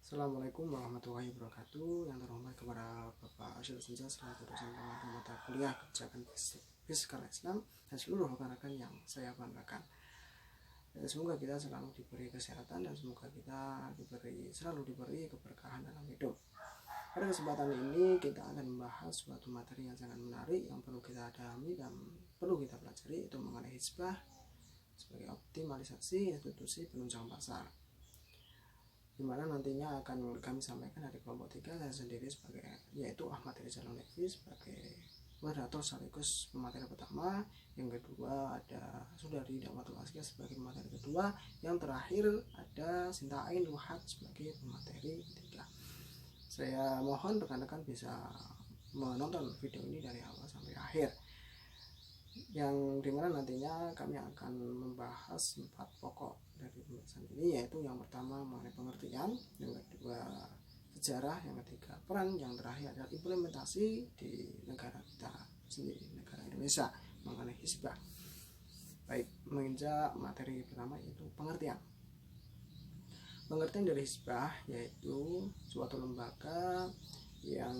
Assalamualaikum warahmatullahi wabarakatuh. Yang terhormat kepada Bapak Arsyad Senja selaku dosen pengampu mata kuliah kebijakan fiskal Islam dan seluruh rekan-rekan yang saya banggakan. Semoga kita selalu diberi kesehatan dan semoga kita selalu diberi keberkahan dalam hidup. Pada kesempatan ini kita akan membahas suatu materi yang sangat menarik yang perlu kita dahami dan perlu kita pelajari, itu mengenai hizbah sebagai optimalisasi institusi penunjang pasar, di mana nantinya akan kami sampaikan dari kelompok 3, saya sendiri yaitu Ahmad Rizalul Levi sebagai moderator sekaligus pemateri pertama, yang kedua ada Sudari Dakwatul Askia sebagai pemateri kedua, yang terakhir ada Sinta Ain Luhat sebagai pemateri ketiga. Saya mohon rekan-rekan bisa menonton video ini dari awal sampai akhir, yang dimana nantinya kami akan membahas 4 pokok dari pembahasan ini, yaitu yang pertama mengenai pengertian, yang kedua sejarah, yang ketiga peran, yang terakhir adalah implementasi di negara kita sendiri, negara Indonesia, mengenai hizbah. Baik, menginjak materi pertama yaitu pengertian. Pengertian dari hizbah yaitu suatu lembaga yang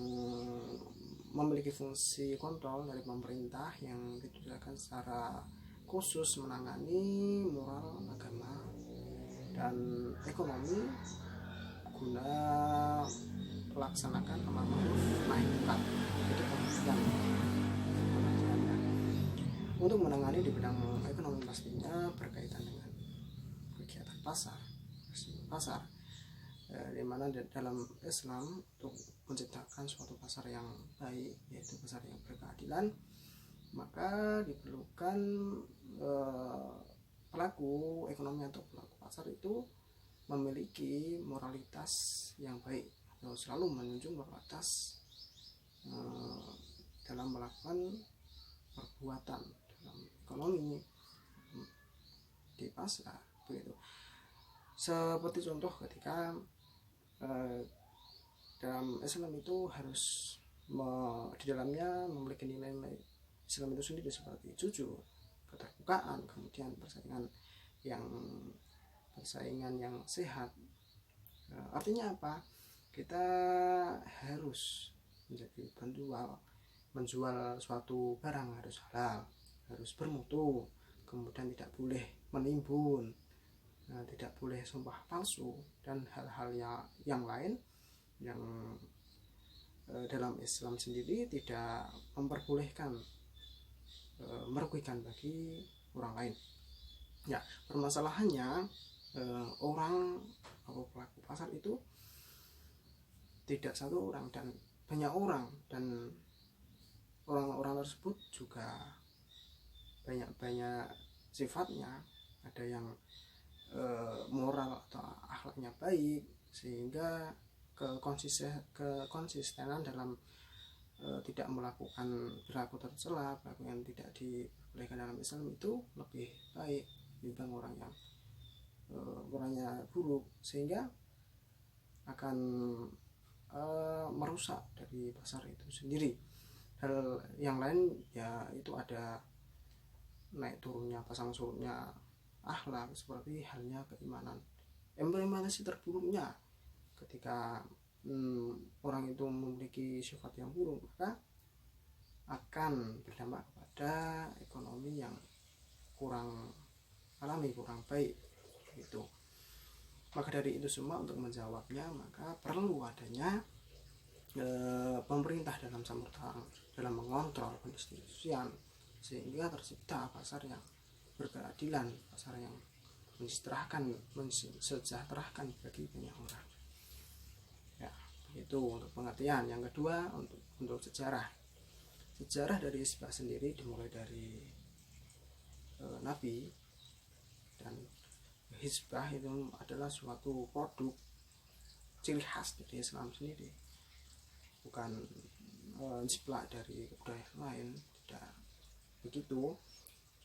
memiliki fungsi kontrol dari pemerintah yang ditujukan secara khusus menangani moral, agama, dan ekonomi guna melaksanakan amar ma'ruf nahi munkar. Itu pengertiannya. Untuk menangani di bidang ekonomi pastinya berkaitan dengan kegiatan pasar, di mana dalam Islam untuk menciptakan suatu pasar yang baik, yaitu pasar yang berkeadilan, maka diperlukan pelaku ekonomi atau pelaku pasar itu memiliki moralitas yang baik atau selalu menunjukkan moralitas dalam melakukan perbuatan dalam ekonomi di pasar, begitu. Seperti contoh ketika dalam Islam itu harus di dalamnya memiliki nilai-nilai Islam itu sendiri seperti jujur, keterbukaan, kemudian persaingan yang sehat. Artinya apa? Kita harus menjadi menjual suatu barang harus halal, harus bermutu, kemudian tidak boleh menimbun, tidak boleh sumpah palsu, dan hal-hal yang lain yang dalam Islam sendiri tidak memperbolehkan merugikan bagi orang lain. Ya, permasalahannya orang atau pelaku pasar itu tidak satu orang dan banyak orang, dan orang-orang tersebut juga banyak sifatnya. Ada yang moral atau akhlaknya baik, sehingga kekonsistenan dalam tidak melakukan perilaku tercela, perilaku yang tidak dibolehkan dalam Islam itu lebih baik dibanding orang yang orangnya buruk, sehingga akan merusak dari pasar itu sendiri. Hal yang lain ya itu ada naik turunnya, pasang surutnya akhlak, seperti halnya keimanan. Implementasi terburuknya ketika orang itu memiliki sifat yang buruk, maka akan berdampak kepada ekonomi yang kurang baik gitu. Maka dari itu semua, untuk menjawabnya, maka perlu adanya pemerintah dalam campur tangan dalam mengontrol pendistribusian, sehingga tercipta pasar yang berkeadilan, pasar yang mensejahterakan bagi banyak orang. Ya, begitu untuk pengertian. Yang kedua, untuk sejarah dari hizbah sendiri dimulai dari Nabi, dan hizbah itu adalah suatu produk ciri khas dari Islam sendiri, bukan jiplak dari budaya lain, tidak begitu.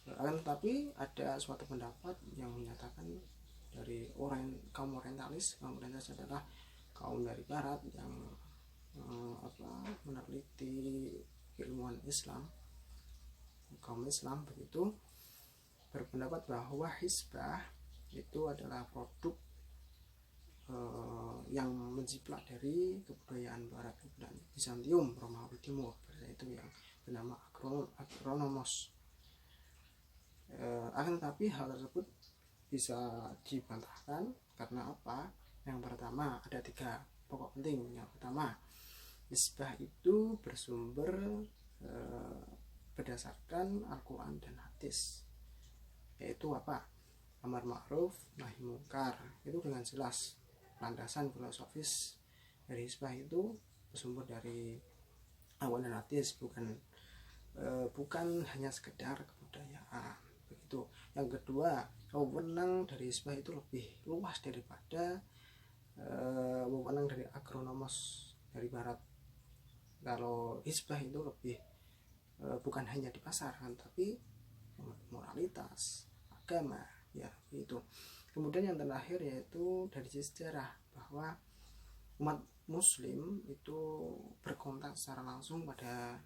Tetapi ada suatu pendapat yang menyatakan dari kaum orientalis adalah kaum dari barat yang meneliti keilmuan Islam, kaum Islam begitu, berpendapat bahwa hizbah itu adalah produk yang menjiplak dari kebudayaan Barat, kebudayaan Bizantium, Romawi Timur, itu yang bernama agronomos. Akan tetapi hal tersebut bisa dibantahkan karena apa? Yang pertama, ada 3 pokok penting. Yang pertama, hisbah itu bersumber berdasarkan Al-Quran dan hadis, yaitu apa? Amar ma'ruf nahi mungkar. Itu dengan jelas landasan filosofis dari hisbah itu bersumber dari Al-Quran dan hadis, bukan hanya sekedar kebudayaan begitu. Yang kedua, wewenang dari hisbah itu lebih luas daripada wewenang dari agronomos dari Barat. Kalau hisbah itu lebih bukan hanya di pasar kan, tapi moralitas, agama, ya itu. Kemudian yang terakhir yaitu dari sejarah, bahwa umat muslim itu berkontak secara langsung pada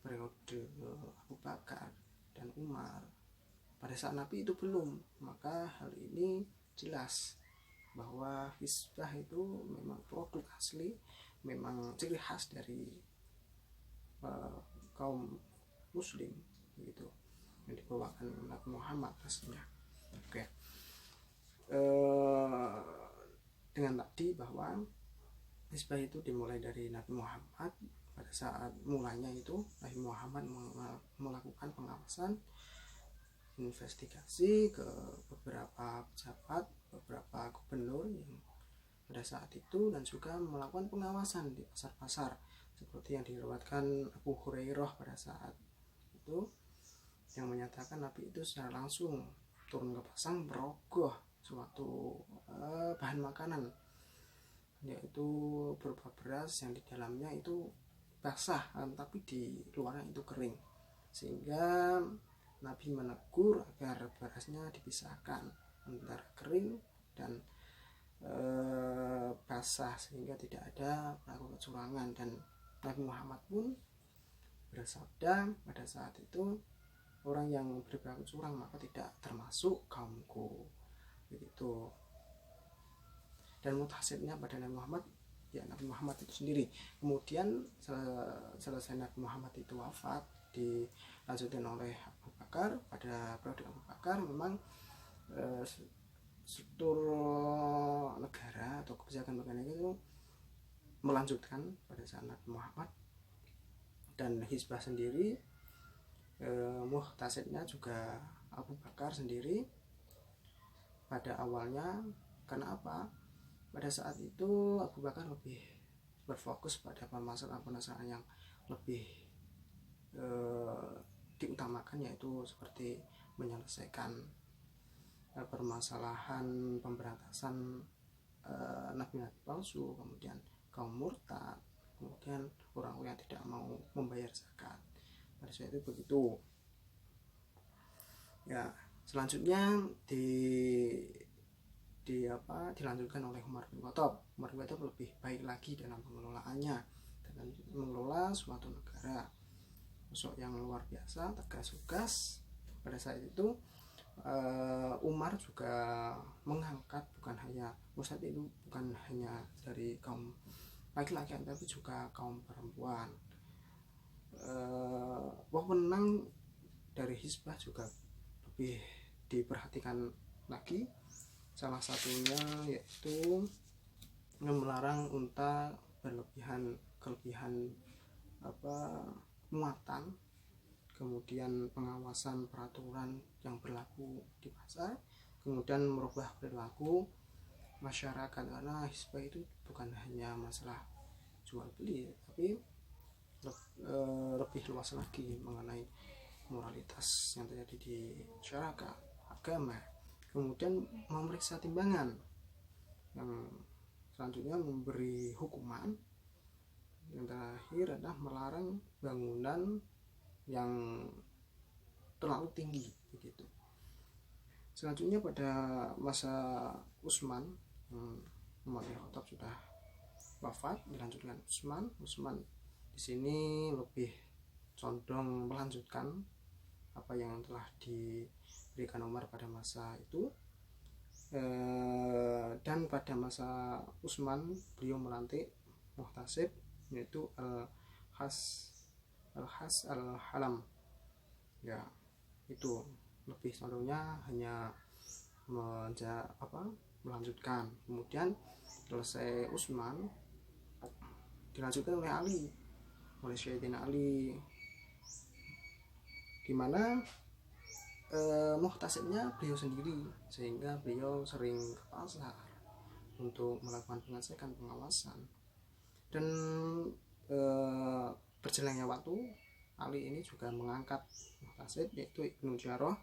periode Abu Bakar dan Umar. Pada saat Nabi itu belum. Maka hal ini jelas bahwa hisbah itu memang produk asli, memang ciri khas dari kaum muslim gitu, yang dibawakan Nabi Muhammad aslinya. Oke. Dengan tadi bahwa hisbah itu dimulai dari Nabi Muhammad. Pada saat mulanya itu Nabi Muhammad melakukan pengawasan, investigasi ke beberapa pejabat, beberapa gubernur yang pada saat itu, dan juga melakukan pengawasan di pasar-pasar seperti yang diriwayatkan Abu Hurairah pada saat itu, yang menyatakan Nabi itu secara langsung turun ke pasar merogoh suatu bahan makanan, yaitu berupa beras yang di dalamnya itu basah tapi di luarnya itu kering, sehingga Nabi menegur agar berasnya dipisahkan antara kering dan basah sehingga tidak ada pelaku kecurangan. Dan Nabi Muhammad pun bersabda pada saat itu, orang yang berperilaku curang maka tidak termasuk kaumku, begitu. Dan mutakhirnya pada Nabi Muhammad, ya Nabi Muhammad itu sendiri. Kemudian selesai Nabi Muhammad itu wafat, dilanjutkan oleh Abu Bakar. Pada periode Abu Bakar memang struktur negara atau kebijakan negara itu melanjutkan pada saat Nabi Muhammad. Dan hisbah sendiri muhtasidnya juga Abu Bakar sendiri pada awalnya. Karena apa? Pada saat itu Abu Bakar lebih berfokus pada permasalahan yang lebih diutamakan, yaitu seperti menyelesaikan permasalahan pemberantasan nabi-nabi palsu, kemudian kaum murtad, kemudian orang yang tidak mau membayar zakat. Pada saat itu begitu. Ya, selanjutnya dilanjutkan oleh Umar bin Khattab. Umar bin Khattab lebih baik lagi dalam pengelolaannya, dalam mengelola suatu negara. Sosok yang luar biasa, tegas lugas. Pada saat itu Umar juga mengangkat bukan hanya Ustadz itu bukan hanya dari kaum laki-laki tapi juga kaum perempuan. Wewenang dari hisbah juga lebih diperhatikan lagi. Salah satunya yaitu melarang unta kelebihan muatan, kemudian pengawasan peraturan yang berlaku di pasar, kemudian merubah perilaku masyarakat. Karena hisbah itu bukan hanya masalah jual beli, tapi lebih luas lagi mengenai moralitas yang terjadi di masyarakat, agama. Kemudian memeriksa timbangan, yang selanjutnya memberi hukuman, yang terakhir adalah melarang bangunan yang terlalu tinggi begitu. Selanjutnya pada masa Utsman, Umar bin Khattab sudah wafat, dilanjutkan Utsman di sini lebih condong melanjutkan apa yang telah diberikan Umar pada masa itu. Dan pada masa Utsman beliau melantik Muhtasib, yaitu Al-Has Al-Halam. Ya, itu lebih condongnya hanya melanjutkan. Kemudian selesai Utsman dilanjutkan oleh Ali, oleh Sayyidina Ali, dimana Muhtasibnya beliau sendiri, sehingga beliau sering ke pasar untuk melakukan pengecekan, pengawasan. Dan berjalannya waktu, Ali ini juga mengangkat Muhtasib, yaitu Ibnu Jarrah,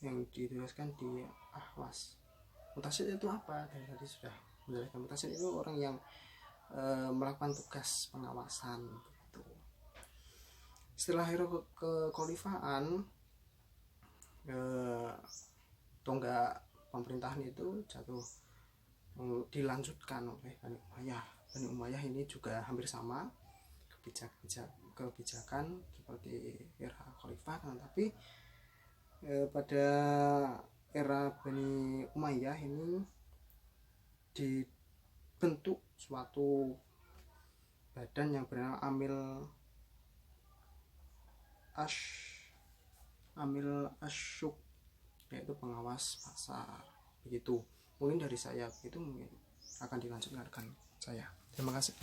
yang dituliskan di Ahwas. Muhtasib itu apa? Tadi sudah menjelaskan. Muhtasib itu orang yang melakukan tugas pengawasan gitu. Setelah era kekhalifahan, tonggak pemerintahan itu jatuh, dilanjutkan oleh Bani Umayyah. Bani Umayyah ini juga hampir sama kebijakan seperti era khalifah, tapi pada era Bani Umayyah ini dibentuk suatu badan yang bernama Amil Asyuk, yaitu pengawas pasar. Begitu mungkin dari saya, itu mungkin akan dilanjutkan saya. Terima kasih.